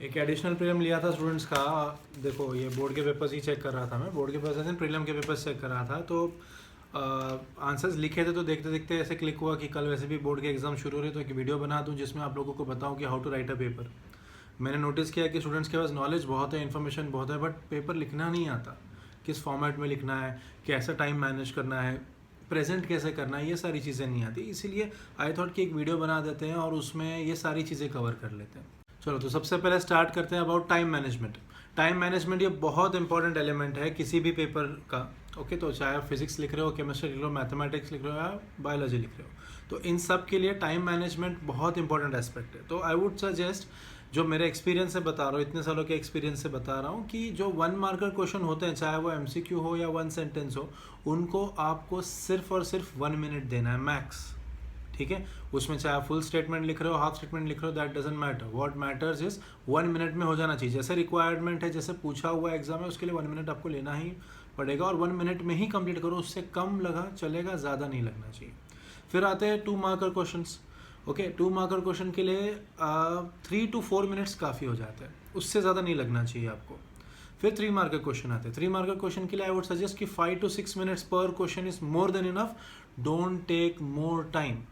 एक additional prelim लिया था स्टूडेंट्स का। देखो ये बोर्ड के पेपर्स ही चेक कर रहा था मैं, बोर्ड के पेपर्स प्रीलिम के पेपर्स चेक कर रहा था, तो आंसर्स लिखे थे तो देखते देखते ऐसे क्लिक हुआ कि कल वैसे भी बोर्ड के एग्जाम शुरू हो रहे, तो एक वीडियो बना दूं जिसमें आप लोगों को बताऊं कि how to write a paper. मैंने नोटिस किया कि स्टूडेंट्स के पास नॉलेज बहुत है, इन्फॉर्मेशन बहुत है, बट पेपर लिखना नहीं आता। किस फॉर्मेट में लिखना है, कैसे टाइम मैनेज करना है, प्रेजेंट कैसे करना है, ये सारी चीज़ें नहीं आती। इसीलिए आई थॉट कि एक वीडियो बना देते हैं और उसमें ये सारी चीज़ें कवर कर लेते हैं। चलो तो सबसे पहले स्टार्ट करते हैं about time management. Time management ये बहुत इंपॉर्टेंट एलिमेंट है किसी भी पेपर का। ओके, तो चाहे आप फिजिक्स लिख रहे हो, केमिस्ट्री लिख रहे हो, मैथमेटिक्स लिख रहे हो या बायोलॉजी लिख रहे हो, तो इन सब के लिए टाइम मैनेजमेंट बहुत इंपॉर्टेंट एस्पेक्ट है। तो आई वुड सजेस्ट, जो मेरे एक्सपीरियंस से बता रहा हूँ, इतने सालों के एक्सपीरियंस से बता रहा हूँ, कि जो 1 मार्कर क्वेश्चन होते हैं, चाहे वो एमसीक्यू हो या 1 सेंटेंस हो, उनको आपको सिर्फ और सिर्फ 1 मिनट देना है मैक्स। ठीक है, उसमें चाहे आप फुल स्टेटमेंट लिख रहे हो, हाफ स्टेटमेंट लिख रहे हो, that doesn't matter. What matters is 1 minute में हो जाना चाहिए। जैसे रिक्वायरमेंट है, जैसे पूछा हुआ एग्जाम है, उसके लिए 1 मिनट आपको लेना ही पड़ेगा और 1 मिनट में ही कंप्लीट करो। उससे कम लगा चलेगा, ज़्यादा नहीं लगना चाहिए। फिर आते हैं 2 marker question. Okay, 2 marker question के लिए 3 to 4 मिनट्स काफ़ी हो जाता है, उससे ज़्यादा नहीं लगना चाहिए आपको। फिर 3 मार्कर क्वेश्चन आते हैं। 3 मार्कर क्वेश्चन के लिए आई वुड सजेस्ट कि 5 to 6 मिनट्स पर question is more than enough. Don't take more time.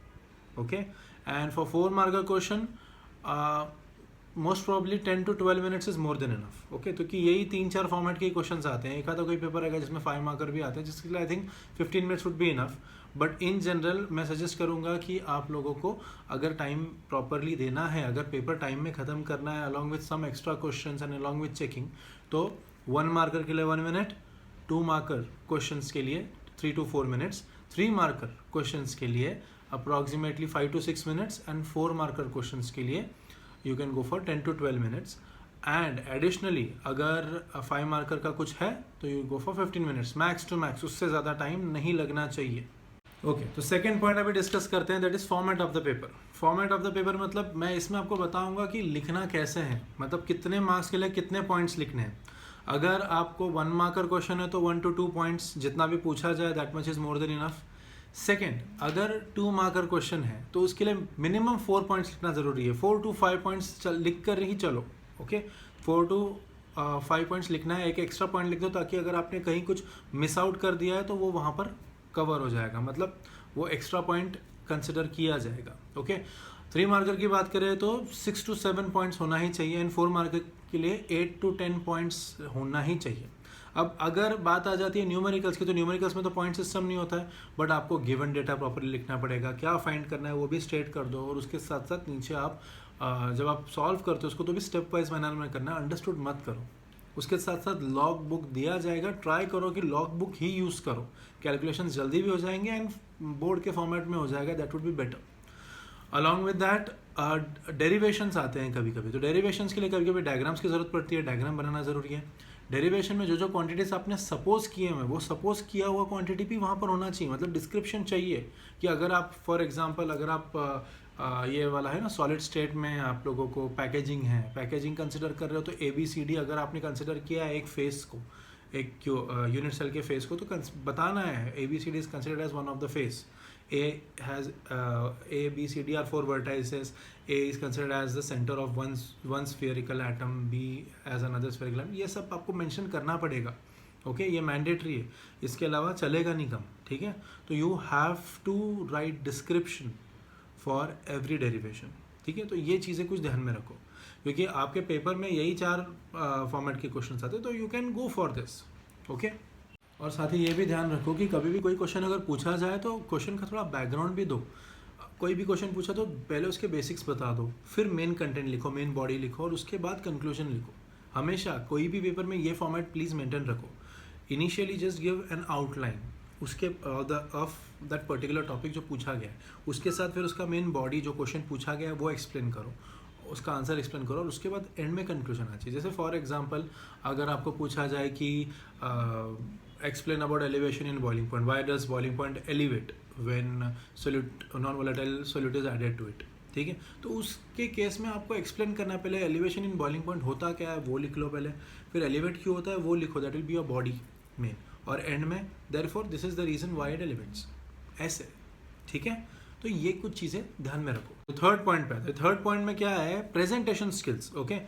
Okay, and for 4 marker question most probably 10 to 12 minutes is more than enough. Okay, तो कि यही 3-4 format के questions आते हैं। एक आधा कोई पेपर आएगा जिसमें 5 मार्कर भी आते हैं, जिसके लिए I think 15 minutes would be enough. But in general मैं सजेस्ट करूंगा कि आप लोगों को अगर टाइम प्रॉपरली देना है, अगर पेपर टाइम में ख़त्म करना है along with some extra questions and along with checking, तो 1 मार्कर के लिए 1 मिनट, 2 मार्कर क्वेश्चंस के लिए 3 to 4 मिनट्स, 3 मार्कर क्वेश्चंस के लिए approximately 5 to 6 minutes, and 4 marker questions के लिए you can go for 10 to 12 minutes. And additionally अगर 5 मार्कर का कुछ है तो you go for 15 minutes max to max, उससे ज़्यादा टाइम नहीं लगना चाहिए। ओके, तो सेकेंड पॉइंट अभी डिस्कस करते हैं, that is format of the paper. Format of the paper मतलब मैं इसमें आपको बताऊंगा कि लिखना कैसे है, मतलब कितने मार्क्स के लिए कितने पॉइंट्स लिखने हैं। अगर आपको 1 मार्कर क्वेश्चन है तो 1 to 2 पॉइंट्स, जितना भी पूछा जाए that much is more than enough. Second, अगर 2 मार्कर क्वेश्चन है तो उसके लिए मिनिमम 4 पॉइंट्स लिखना जरूरी है। 4 to 5 पॉइंट्स लिख कर ही चलो। ओके, 4 to 5 पॉइंट्स लिखना है। एक एक्स्ट्रा पॉइंट लिख दो ताकि अगर आपने कहीं कुछ मिस आउट कर दिया है तो वो वहाँ पर कवर हो जाएगा, मतलब वो एक्स्ट्रा पॉइंट कंसिडर किया जाएगा। ओके, 3 मार्कर की बात करें तो 6 to 7 पॉइंट्स होना ही चाहिए, एंड 4 मार्कर के लिए 8 to 10 पॉइंट्स होना ही चाहिए। अब अगर बात आ जाती है न्यूमेरिकल्स की, तो न्यूमेरिकल्स में तो पॉइंट सिस्टम नहीं होता है, बट आपको गिवन डेटा प्रॉपरली लिखना पड़ेगा, क्या फाइंड करना है वो भी स्टेट कर दो, और उसके साथ साथ नीचे आप जब आप सॉल्व करते हो उसको तो भी स्टेप वाइज मैनर में करना है, अंडरस्टूड मत करो। उसके साथ साथ लॉग बुक दिया जाएगा, ट्राई करो कि लॉग बुक ही यूज़ करो, कैलकुलेशन जल्दी भी हो जाएंगे एंड बोर्ड के फॉर्मेट में हो जाएगा, that would be better. Along with that derivations आते हैं कभी कभी, तो डेरिवेशंस के लिए कभी कभी डायग्राम्स की जरूरत पड़ती है, डायग्राम बनाना जरूरी है। डेरिवेशन में जो जो क्वांटिटीज आपने सपोज किए हैं वो सपोज किया हुआ क्वांटिटी भी वहाँ पर होना चाहिए, मतलब डिस्क्रिप्शन चाहिए कि अगर आप फॉर एग्जांपल अगर आप ये वाला है ना सॉलिड स्टेट में आप लोगों को पैकेजिंग है, पैकेजिंग कंसिडर कर रहे हो, तो ABCD अगर आपने कंसिडर किया है एक फेस को, एक यूनिट सेल के फेस को, तो बताना है ABCD is considered as one of the face. A has A, B, C, D are 4 vertices. A is considered as the center of one spherical atom. B as another spherical atom. ये सब आपको mention करना पड़ेगा। Okay, ये mandatory है, इसके अलावा चलेगा नहीं काम। ठीक है, तो you have to write description for every derivation. ठीक है, तो ये चीज़ें कुछ ध्यान में रखो, क्योंकि आपके पेपर में यही 4 फॉर्मेट के क्वेश्चन आते हैं, तो you can go for this. Okay, और साथ ही ये भी ध्यान रखो कि कभी भी कोई क्वेश्चन अगर पूछा जाए तो क्वेश्चन का थोड़ा बैकग्राउंड भी दो। कोई भी क्वेश्चन पूछा तो पहले उसके बेसिक्स बता दो, फिर मेन कंटेंट लिखो, मेन बॉडी लिखो, और उसके बाद कंक्लूजन लिखो। हमेशा कोई भी पेपर में ये फॉर्मेट प्लीज़ मेंटेन रखो। Initially just give an outline उसके ऑफ दैट पर्टिकुलर टॉपिक जो पूछा गया है, उसके साथ फिर उसका मेन बॉडी जो क्वेश्चन पूछा गया है वो एक्सप्लेन करो, उसका आंसर एक्सप्लेन करो, और उसके बाद एंड में कंक्लूजन आ चाहिए। जैसे फॉर एग्जांपल अगर आपको पूछा जाए कि explain about elevation in boiling point, why does boiling point elevate when non volatile solute is added to it। ठीक है, तो उसके केस में आपको एक्सप्लेन करना पहले एलिवेशन इन बॉइलिंग पॉइंट होता क्या है वो लिख लो पहले, फिर एलिवेट क्यों होता है वो लिखो, that will be your body main, और एंड में therefore this is the reason why it elevates, ऐसे। ठीक है, तो ये कुछ चीज़ें ध्यान में रखो। तो थर्ड पॉइंट पे आते हैं। थर्ड पॉइंट में क्या है, प्रेजेंटेशन स्किल्स। ओके,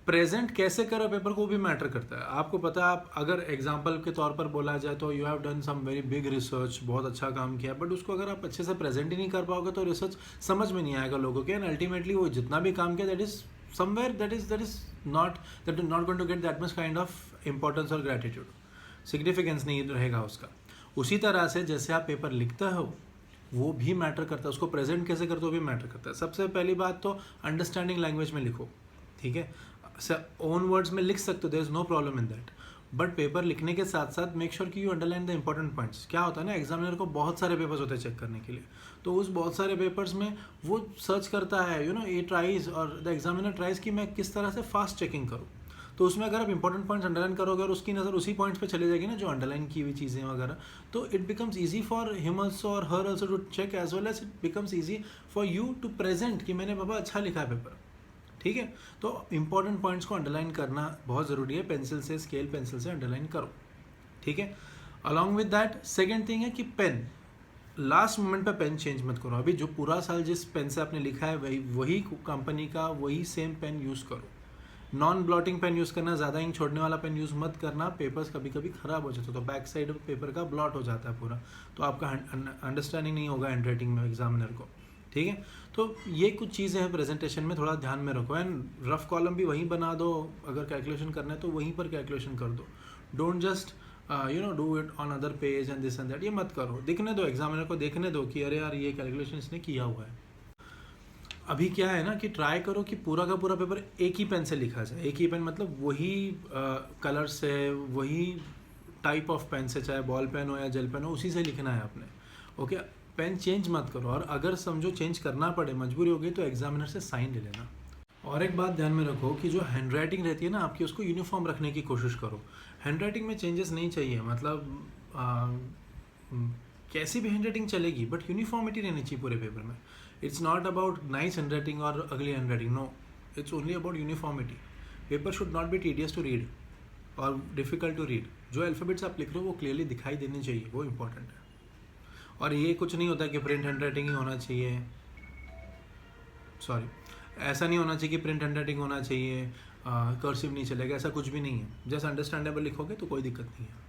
प्रेजेंट कैसे करो पेपर को भी मैटर करता है। आपको पता है, आप अगर एग्जांपल के तौर पर बोला जाए तो you have done some very big research, बहुत अच्छा काम किया, बट उसको अगर आप अच्छे से प्रेजेंट ही नहीं कर पाओगे तो रिसर्च समझ में नहीं आएगा लोगों के, एंड अल्टीमेटली वो जितना भी काम किया that is somewhere that is not going to get that much kind of importance और ग्रेटिट्यूड, सिग्निफिकेंस नहीं रहेगा उसका। उसी तरह से जैसे आप पेपर लिखते हो वो भी मैटर करता है, उसको प्रेजेंट कैसे करते हो भी मैटर करता है। सबसे पहली बात तो अंडरस्टैंडिंग लैंग्वेज में लिखो, ठीक है, ओन वर्ड्स में लिख सकते हो, there is no problem in that, but paper लिखने के साथ साथ मेक श्योर कि you underline the important points. क्या होता है ना, एग्जामिनर को बहुत सारे पेपर्स होते हैं चेक करने के लिए, तो उस बहुत सारे पेपर्स में वो सर्च करता है, यू नो, ये ट्राइज, और द एग्जामिनर ट्राइज कि मैं किस तरह से फास्ट चेकिंग करूँ। तो उसमें अगर आप इंपॉर्टेंट पॉइंट्स अंडरलाइन करोगे और उसकी नज़र उसी पॉइंट्स पे चले जाएगी ना जो अंडरलाइन की हुई चीज़ें वगैरह, तो it becomes easy for him also और her also to check, as well as it becomes easy for you to present कि मैंने बाबा अच्छा लिखा है पेपर, ठीक है। तो इंपॉर्टेंट पॉइंट्स को अंडरलाइन करना बहुत ज़रूरी है, पेंसिल से, स्केल पेंसिल से अंडरलाइन करो, ठीक है। Along with that second thing है कि पेन, लास्ट मोमेंट पे पेन चेंज मत करो। अभी जो पूरा साल जिस पेन से आपने लिखा है वही कंपनी का वही सेम पेन यूज़ करो। नॉन ब्लॉटिंग पेन यूज़ करना, ज़्यादा इंक छोड़ने वाला पेन यूज़ मत करना। पेपर्स कभी कभी ख़राब हो जाते हैं तो बैक साइड पेपर का ब्लॉट हो जाता है पूरा, तो आपका अंडरस्टैंडिंग नहीं होगा हैंड राइटिंग में एग्जामिनर को, ठीक है। तो ये कुछ चीज़ें हैं प्रेजेंटेशन में, थोड़ा ध्यान में रखो। एंड रफ कॉलम भी वहीं बना दो, अगर कैलकुलेशन करना है तो वहीं पर कैलकुलेशन कर दो। Don't just you know do it on other page and this and that, ये मत करो। दिखने दो, एग्जामिनर को देखने दो कि अरे यार ये कैलकुलेशन इसने किया हुआ है। अभी क्या है ना कि ट्राई करो कि पूरा का पूरा पेपर एक ही पेन से लिखा जाए। एक ही पेन मतलब वही कलर से, वही टाइप ऑफ पेन से, चाहे बॉल पेन हो या जेल पेन हो, उसी से लिखना है आपने, ओके। पेन चेंज मत करो, और अगर समझो चेंज करना पड़े, मजबूरी हो गई, तो एग्जामिनर से साइन ले लेना। और एक बात ध्यान में रखो कि जो हैंड राइटिंग रहती है ना आपकी, उसको यूनिफॉर्म रखने की कोशिश करो। हैंड राइटिंग में चेंजेस नहीं चाहिए, मतलब कैसी भी हैंड राइटिंग चलेगी, बट यूनिफॉर्मिटी रहनी चाहिए पूरे पेपर में। It's not about nice hand writing और ugly hand writing, no, it's only about uniformity. Paper should not be tedious to read और डिफ़िकल्ट टू रीड। जो अल्फ़ाबेट्स आप लिख रहे हो वो क्लियरली दिखाई देने चाहिए, वो इंपॉर्टेंट है। और ये कुछ नहीं होता कि प्रिंट हैंड राइटिंग ही होना चाहिए, सॉरी, ऐसा नहीं होना चाहिए कि प्रिंट हैंड राइटिंग होना चाहिए, कर्सिव नहीं चलेगा, ऐसा कुछ भी नहीं है। जस्ट अंडरस्टैंडेबल लिखोगे तो कोई दिक्कत नहीं है।